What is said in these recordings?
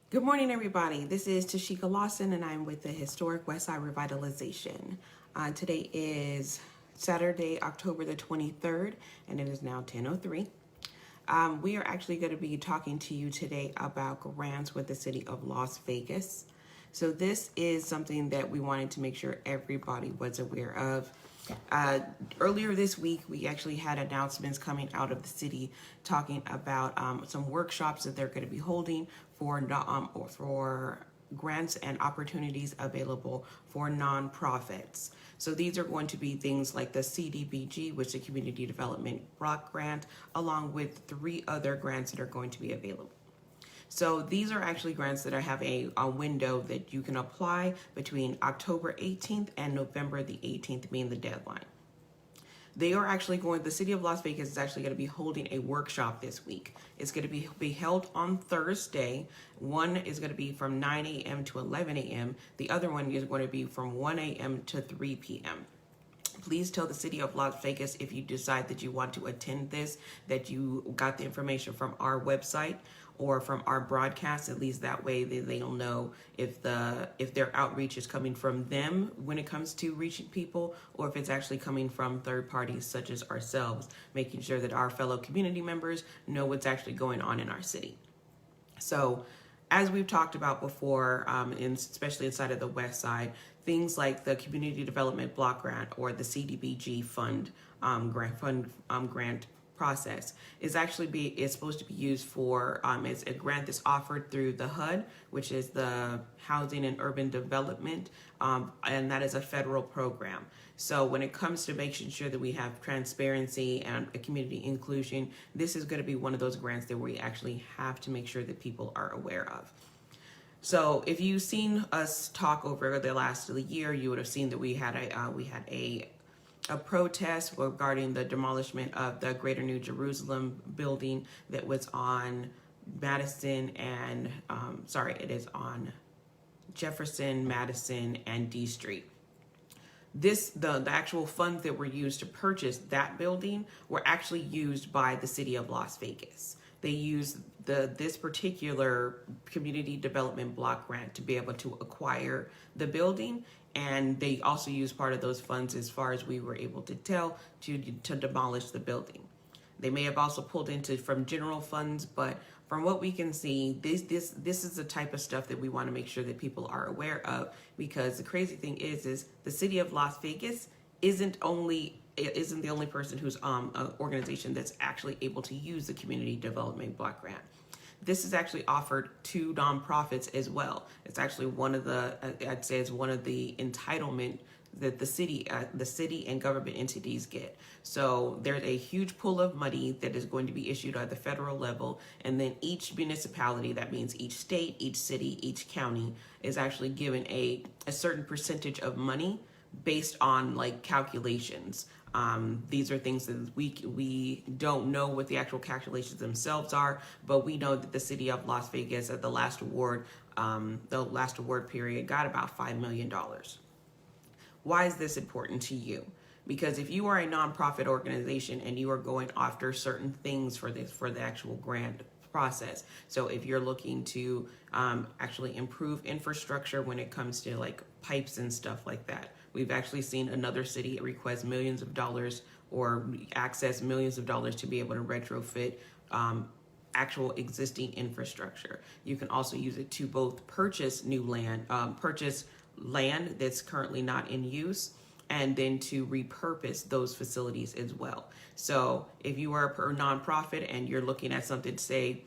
Good morning, everybody. This is Tashika Lawson, and I'm with the Historic Westside Revitalization. Today is Saturday, October the 23rd, and it is now 10:03. We are actually going to be talking to you today about grants with the City of Las Vegas. So this is something that we wanted to make sure everybody was aware of. Earlier this week, we actually had announcements coming out of the city talking about some workshops that they're going to be holding for grants and opportunities available for nonprofits. So these are going to be things like the Cdbg, which is a Community Development Block Grant, along with 3 other grants that are going to be available. So these are actually grants that have a window that you can apply between October 18th and November the 18th being the deadline. They are actually the City of Las Vegas is actually going to be holding a workshop this week. It's going to be held on Thursday. One is going to be from 9 a.m. to 11 a.m. The other one is going to be from 1 a.m. to 3 p.m. Please tell the City of Las Vegas if you decide that you want to attend this, that you got the information from our website or from our broadcast. At least that way they'll know if their outreach is coming from them when it comes to reaching people, or if it's actually coming from third parties such as ourselves, making sure that our fellow community members know what's actually going on in our city. So as we've talked about before, especially inside of the West Side, things like the Community Development Block Grant or the Cdbg grant process is supposed to be used for it's a grant that's offered through the HUD, which is the Housing and Urban Development, and that is a federal program. So when it comes to making sure that we have transparency and a community inclusion, this is going to be one of those grants that we actually have to make sure that people are aware of. So if you've seen us talk over the last of the year, you would have seen that we had a protest regarding the demolishment of the Greater New Jerusalem building that was on Madison and it is on Jefferson, Madison, and D Street. The actual funds that were used to purchase that building were actually used by the City of Las Vegas. They used this particular Community Development Block Grant to be able to acquire the building, and they also used part of those funds, as far as we were able to tell, to demolish the building. They may have also pulled from general funds, but from what we can see, this is the type of stuff that we want to make sure that people are aware of, because the crazy thing is the City of Las Vegas isn't the only person who's an organization that's actually able to use the Community Development Block Grant. This is actually offered to nonprofits as well. It's actually one of the entitlement that the city and government entities get. So there's a huge pool of money that is going to be issued at the federal level, and then each municipality, that means each state, each city, each county, is actually given a certain percentage of money based on like calculations. These are things that we don't know what the actual calculations themselves are, but we know that the City of Las Vegas at the last award period got about $5 million. Why is this important to you? Because if you are a nonprofit organization and you are going after certain things for the actual grant process, so if you're looking to actually improve infrastructure when it comes to like pipes and stuff like that, we've actually seen another city request millions of dollars or access millions of dollars to be able to retrofit actual existing infrastructure. You can also use it to both purchase land that's currently not in use, and then to repurpose those facilities as well. So if you are a nonprofit and you're looking at something, say,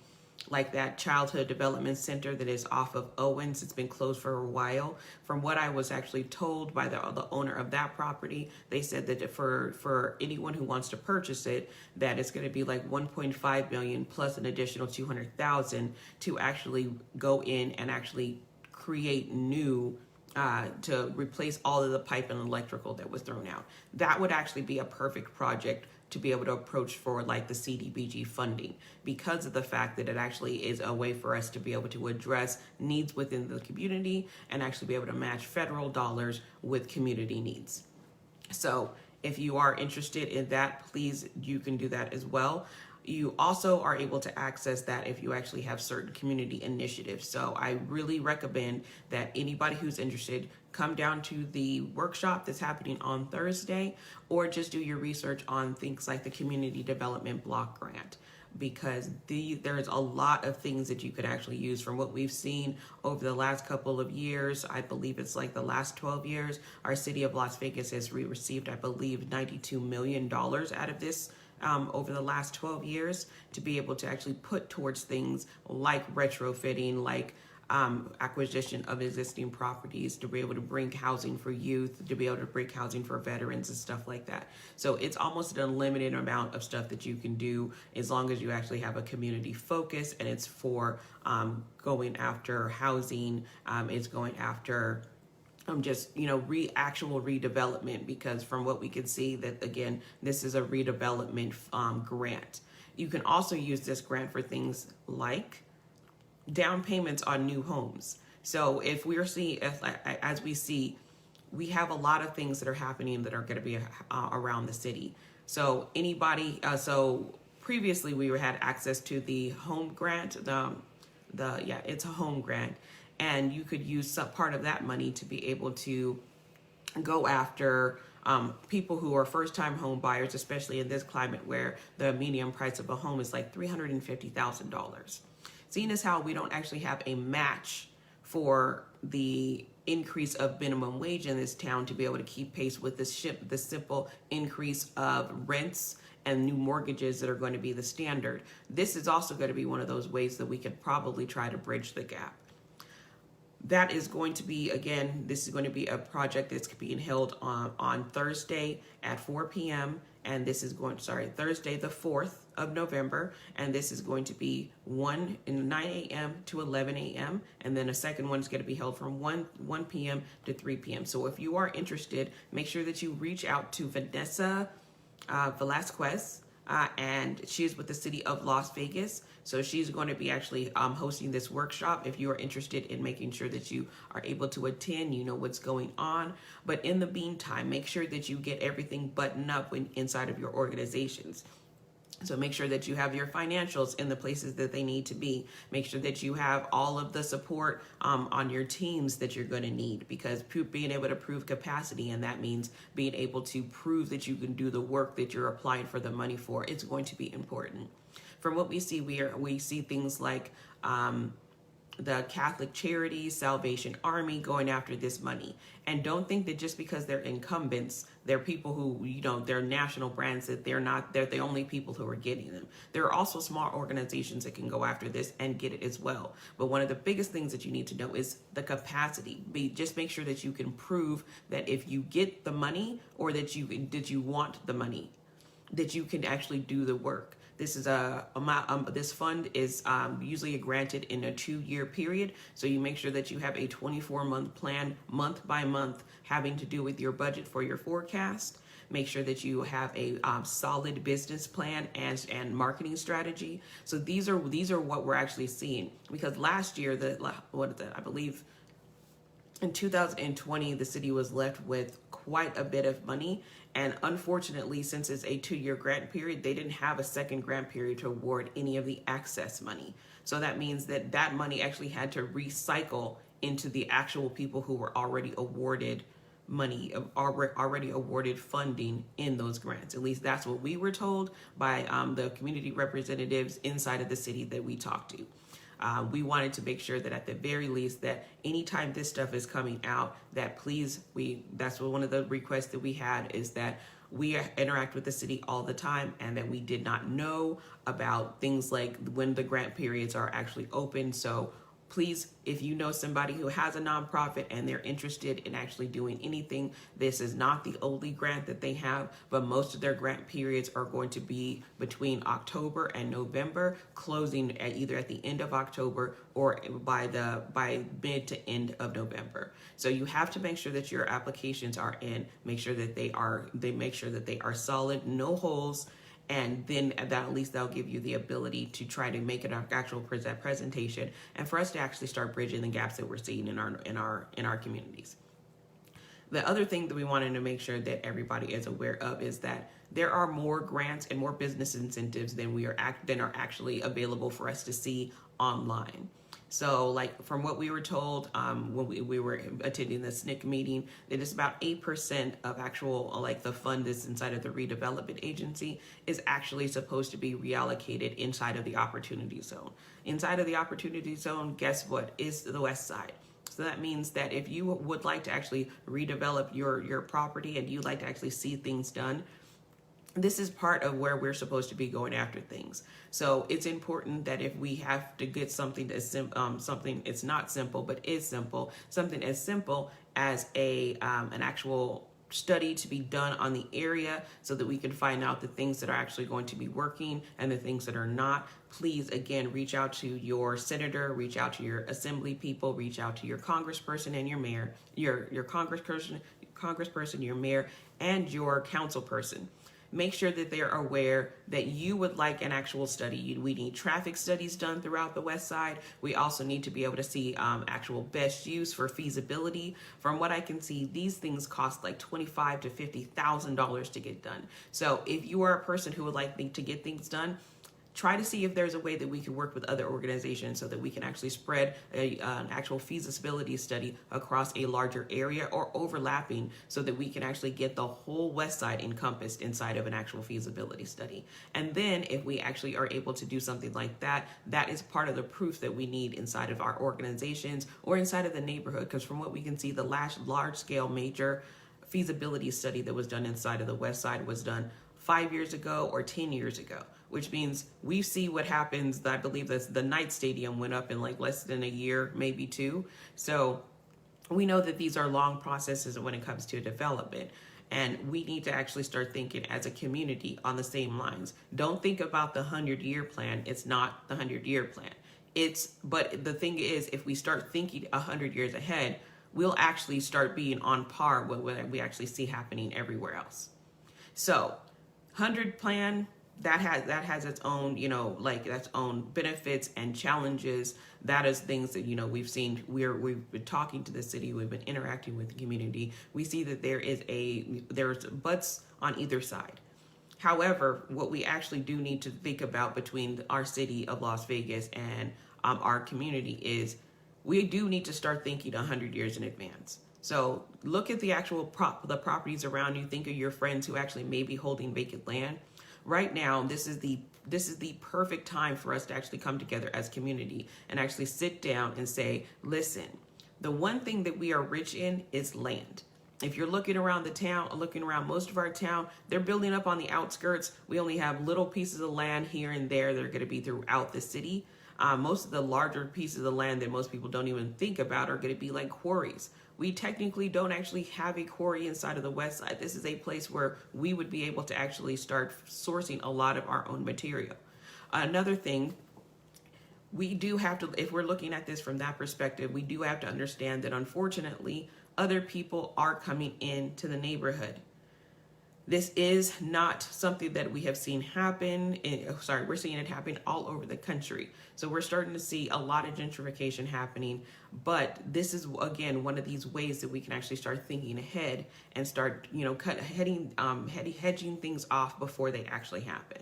like that Childhood Development Center that is off of Owens, it's been closed for a while. From what I was actually told by the owner of that property, they said that for anyone who wants to purchase it, that it's going to be like $1.5 million plus an additional $200,000 to actually go in and actually create new to replace all of the pipe and electrical that was thrown out. That would actually be a perfect project to be able to approach for like the Cdbg funding, because of the fact that it actually is a way for us to be able to address needs within the community and actually be able to match federal dollars with community needs. So if you are interested in that, please, you can do that as well. You also are able to access that if you actually have certain community initiatives. So I really recommend that anybody who's interested come down to the workshop that's happening on Thursday, or just do your research on things like the Community Development Block Grant, because there's a lot of things that you could actually use. From what we've seen over the last couple of years, I believe it's like the last 12 years, our city of Las Vegas has received, I believe, $92 million out of this over the last 12 years to be able to actually put towards things like retrofitting, like acquisition of existing properties, to be able to bring housing for youth, to be able to bring housing for veterans and stuff like that. So it's almost an unlimited amount of stuff that you can do as long as you actually have a community focus, and it's for going after housing, it's going after just, actual redevelopment, because from what we can see that, again, this is a redevelopment grant. You can also use this grant for things like down payments on new homes. So if we're seeing, as we see, we have a lot of things that are happening that are going to be around the city. So so previously we had access to the home grant, it's a home grant, and you could use some part of that money to be able to go after people who are first-time home buyers, especially in this climate where the median price of a home is like $350,000. Seeing as how we don't actually have a match for the increase of minimum wage in this town to be able to keep pace with the simple increase of rents and new mortgages that are going to be the standard, this is also going to be one of those ways that we could probably try to bridge the gap. That is going to be, again, this is going to be a project that's being held on Thursday at 4 p.m. And this is Thursday the 4th of November. And this is going to be 9 a.m. to 11 a.m. And then a second one is going to be held from 1 p.m. to 3 p.m. So if you are interested, make sure that you reach out to Vanessa Velasquez. And she is with the city of Las Vegas. So she's going to be actually hosting this workshop. If you are interested in making sure that you are able to attend, you know what's going on. But in the meantime, make sure that you get everything buttoned up inside of your organizations. So make sure that you have your financials in the places that they need to be. Make sure that you have all of the support on your teams that you're going to need, because being able to prove capacity, and that means being able to prove that you can do the work that you're applying for the money for, it's going to be important. From what we see, we see things like the Catholic Charities, Salvation Army going after this money. And don't think that just because they're incumbents, they're people who, they're national brands, that they're the only people who are getting them. There are also small organizations that can go after this and get it as well. But one of the biggest things that you need to know is the capacity. Just make sure that you can prove that if you get the money, or that you want the money, that you can actually do the work. This is this fund is usually granted in a 2-year period. So you make sure that you have a 24-month plan, month by month, having to do with your budget for your forecast. Make sure that you have a solid business plan and marketing strategy. So these are what we're actually seeing, because last year, I believe in 2020, the city was left with quite a bit of money. And unfortunately, since it's a 2-year grant period, they didn't have a second grant period to award any of the access money. So that means that money actually had to recycle into the actual people who were already awarded money, already awarded funding in those grants. At least that's what we were told by the community representatives inside of the city that we talked to. We wanted to make sure that at the very least, that anytime this stuff is coming out, that that's one of the requests that we had, is that we interact with the city all the time, and that we did not know about things like when the grant periods are actually open. So please, if you know somebody who has a nonprofit and they're interested in actually doing anything, this is not the only grant that they have, but most of their grant periods are going to be between October and November, closing either at the end of October or by mid to end of November. So you have to make sure that your applications are in, make sure that they are solid, no holes. And then at least they'll give you the ability to try to make an actual presentation, and for us to actually start bridging the gaps that we're seeing in our communities. The other thing that we wanted to make sure that everybody is aware of is that there are more grants and more business incentives than are actually available for us to see online. So like from what we were told when we were attending the SNCC meeting, it is about 8% of actual like the fund that's inside of the redevelopment agency is actually supposed to be reallocated inside of the opportunity zone. Inside of the opportunity zone, guess what, is the west side. So that means that if you would like to actually redevelop your property and you'd like to actually see things done, this is part of where we're supposed to be going after things. So it's important that if we have to get something that's something, it's not simple, but is simple, something as simple as an actual study to be done on the area so that we can find out the things that are actually going to be working and the things that are not. Please, again, reach out to your senator, reach out to your assembly people, reach out to your congressperson and your mayor, your congressperson, your mayor, and your council person. Make sure that they're aware that you would like an actual study. We need traffic studies done throughout the west side. We also need to be able to see actual best use for feasibility. From what I can see, these things cost like $25,000 to $50,000 to get done. So if you are a person who would like to get things done, try to see if there's a way that we can work with other organizations so that we can actually spread an actual feasibility study across a larger area or overlapping so that we can actually get the whole west side encompassed inside of an actual feasibility study. And then if we actually are able to do something like that, that is part of the proof that we need inside of our organizations or inside of the neighborhood. Because from what we can see, the last large scale major feasibility study that was done inside of the west side was done 5 years ago or 10 years ago, which means we see what happens. I believe that the Knight Stadium went up in like less than a year, maybe two. So we know that these are long processes when it comes to development. And we need to actually start thinking as a community on the same lines. Don't think about the 100-year plan. It's not the 100-year plan. But the thing is, if we start thinking 100 years ahead, we'll actually start being on par with what we actually see happening everywhere else. So 100 plan, that has its own, like its own benefits and challenges. That is things that, we've seen. We've been talking to the city. We've been interacting with the community. We see that there's butts on either side. However, what we actually do need to think about between our city of Las Vegas and our community is we do need to start thinking 100 years in advance. So look at the actual the properties around you. Think of your friends who actually may be holding vacant land. Right now, this is the perfect time for us to actually come together as community and actually sit down and say, listen, the one thing that we are rich in is land. If you're looking around the town, looking around most of our town, they're building up on the outskirts. We only have little pieces of land here and there that are going to be throughout the city. Most of the larger pieces of land that most people don't even think about are going to be like quarries. We technically don't actually have a quarry inside of the west side. This is a place where we would be able to actually start sourcing a lot of our own material. Another thing, we do have to, if we're looking at this from that perspective, we do have to understand that unfortunately, other people are coming into the neighborhood. This is not something that we have seen happen. We're seeing it happen all over the country. So we're starting to see a lot of gentrification happening. But this is, again, one of these ways that we can actually start thinking ahead and start, hedging things off before they actually happen.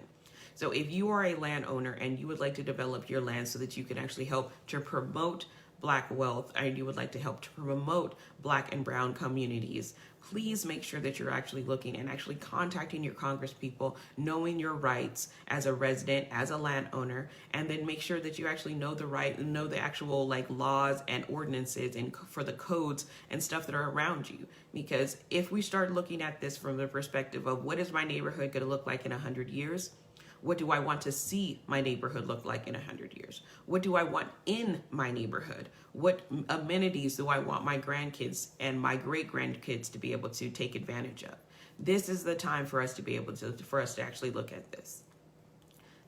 So if you are a landowner and you would like to develop your land so that you can actually help to promote Black wealth, and you would like to help to promote Black and brown communities, please make sure that you're actually looking and actually contacting your Congress people, knowing your rights as a resident, as a landowner, and then make sure that you actually know the actual like laws and ordinances and for the codes and stuff that are around you. Because if we start looking at this from the perspective of what is my neighborhood going to look like in 100 years, what do I want to see my neighborhood look like in 100 years? What do I want in my neighborhood? What amenities do I want my grandkids and my great grandkids to be able to take advantage of? This is the time for us to be able to, actually look at this.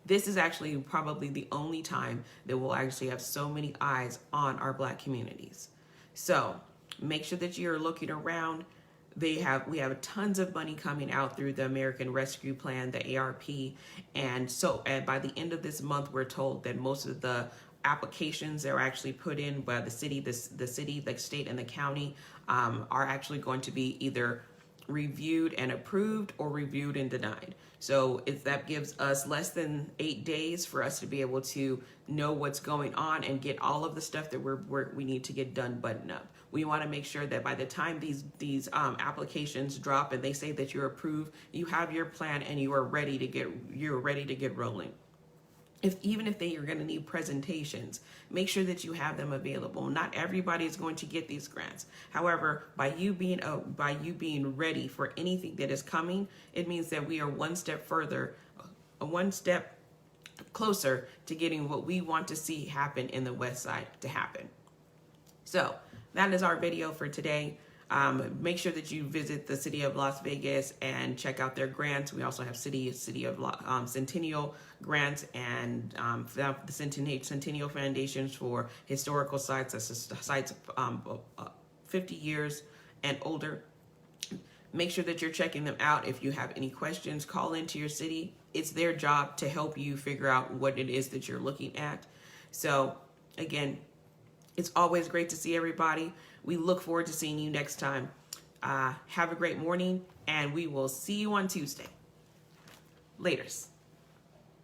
This is actually probably the only time that we'll actually have so many eyes on our Black communities. So make sure that you're looking around. We have tons of money coming out through the American Rescue Plan, the ARP, and by the end of this month, we're told that most of the applications that are actually put in by the city, the state, and the county are actually going to be either reviewed and approved or reviewed and denied. So that gives us less than 8 days for us to be able to know what's going on and get all of the stuff that we need to get done buttoned up. We want to make sure that by the time these applications drop and they say that you're approved, you have your plan and you're ready to get rolling. Even if you're going to need presentations, make sure that you have them available. Not everybody is going to get these grants. However, by you being ready for anything that is coming, it means that we are one step closer to getting what we want to see happen in the West Side to happen. So that is our video for today. Make sure that you visit the City of Las Vegas and check out their grants. We also have City of Centennial grants and the Centennial Foundations for historical sites, that's sites 50 years and older. Make sure that you're checking them out. If you have any questions, call into your city. It's their job to help you figure out what it is that you're looking at. So again, it's always great to see everybody. We look forward to seeing you next time. Have a great morning, and we will see you on Tuesday. Laters.